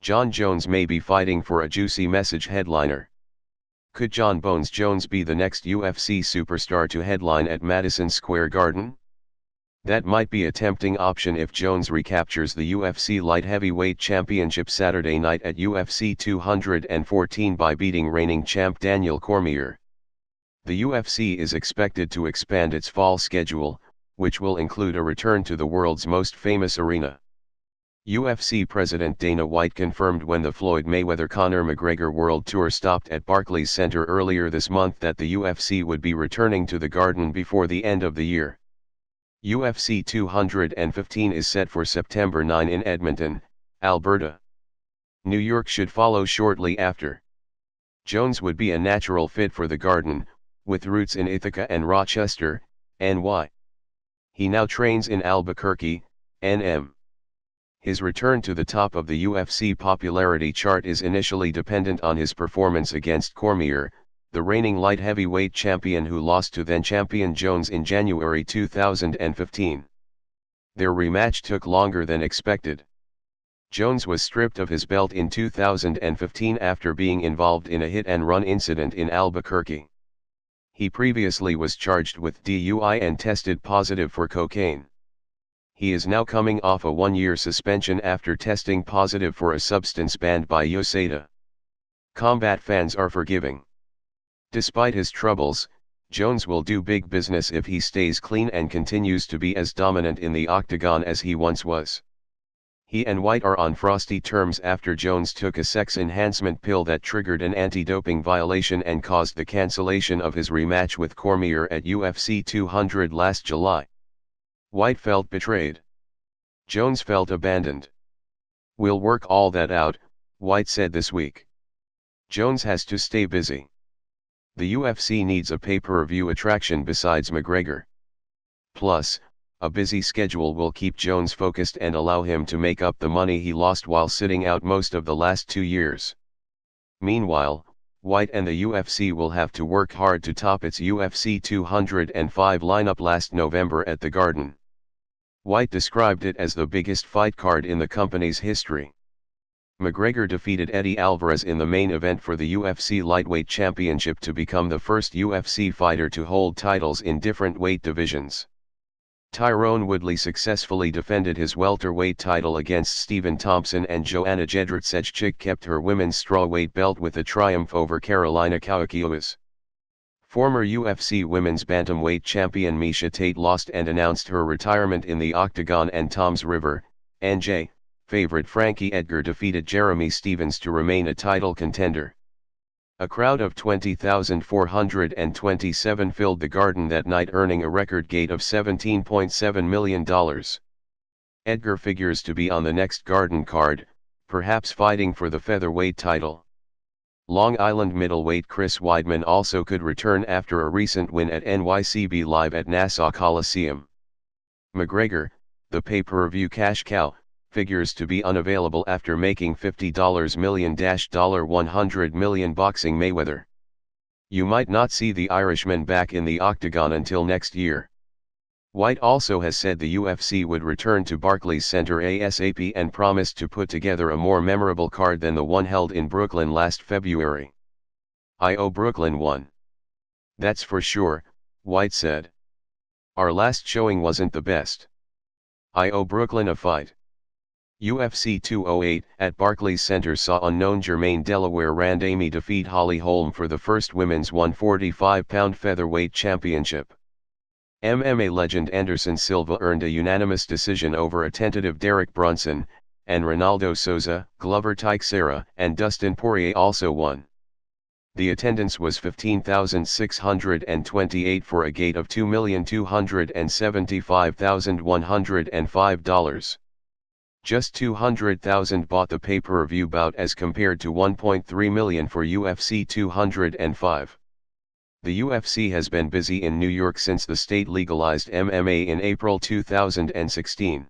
Jon Jones may be fighting for a juicy message headliner. Could Jon Bones Jones be the next UFC superstar to headline at Madison Square Garden? That might be a tempting option if Jones recaptures the UFC light heavyweight championship Saturday night at UFC 214 by beating reigning champ Daniel Cormier. The UFC is expected to expand its fall schedule, which will include a return to the world's most famous arena. UFC President Dana White confirmed when the Floyd Mayweather-Conor McGregor World Tour stopped at Barclays Center earlier this month that the UFC would be returning to the Garden before the end of the year. UFC 215 is set for September 9 in Edmonton, Alberta. New York should follow shortly after. Jones would be a natural fit for the Garden, with roots in Ithaca and Rochester, NY. He now trains in Albuquerque, NM. His return to the top of the UFC popularity chart is initially dependent on his performance against Cormier, the reigning light heavyweight champion who lost to then-champion Jones in January 2015. Their rematch took longer than expected. Jones was stripped of his belt in 2015 after being involved in a hit-and-run incident in Albuquerque. He previously was charged with DUI and tested positive for cocaine. He is now coming off a one-year suspension after testing positive for a substance banned by USADA. Combat fans are forgiving. Despite his troubles, Jones will do big business if he stays clean and continues to be as dominant in the octagon as he once was. He and White are on frosty terms after Jones took a sex enhancement pill that triggered an anti-doping violation and caused the cancellation of his rematch with Cormier at UFC 200 last July. White felt betrayed. Jones felt abandoned. "We'll work all that out," White said this week. Jones has to stay busy. The UFC needs a pay-per-view attraction besides McGregor. Plus, a busy schedule will keep Jones focused and allow him to make up the money he lost while sitting out most of the last 2 years. Meanwhile, White and the UFC will have to work hard to top its UFC 205 lineup last November at the Garden. White described it as the biggest fight card in the company's history. McGregor defeated Eddie Alvarez in the main event for the UFC lightweight championship to become the first UFC fighter to hold titles in different weight divisions. Tyrone Woodley successfully defended his welterweight title against Stephen Thompson, and Joanna Jedrzejczyk kept her women's strawweight belt with a triumph over Carolina Kouakiouas. Former UFC women's bantamweight champion Miesha Tate lost and announced her retirement in the octagon, and Toms River, NJ, favorite Frankie Edgar defeated Jeremy Stevens to remain a title contender. A crowd of 20,427 filled the Garden that night, earning a record gate of $17.7 million. Edgar figures to be on the next Garden card, perhaps fighting for the featherweight title. Long Island middleweight Chris Weidman also could return after a recent win at NYCB Live at Nassau Coliseum. McGregor, the pay-per-view cash cow, figures to be unavailable after making $50 million $100 million boxing Mayweather. You might not see the Irishman back in the octagon until next year. White also has said the UFC would return to Barclays Center ASAP and promised to put together a more memorable card than the one held in Brooklyn last February. "I owe Brooklyn one. That's for sure," White said. "Our last showing wasn't the best. I owe Brooklyn a fight." UFC 208 at Barclays Center saw unknown Jermaine Delaware Randami defeat Holly Holm for the first women's 145-pound featherweight championship. MMA legend Anderson Silva earned a unanimous decision over a tentative Derek Brunson, and Ronaldo Souza, Glover Teixeira, and Dustin Poirier also won. The attendance was 15,628 for a gate of $2,275,105. Just 200,000 bought the pay-per-view bout as compared to 1.3 million for UFC 205. The UFC has been busy in New York since the state legalized MMA in April 2016.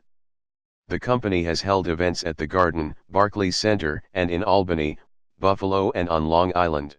The company has held events at the Garden, Barclays Center, and in Albany, Buffalo, and on Long Island.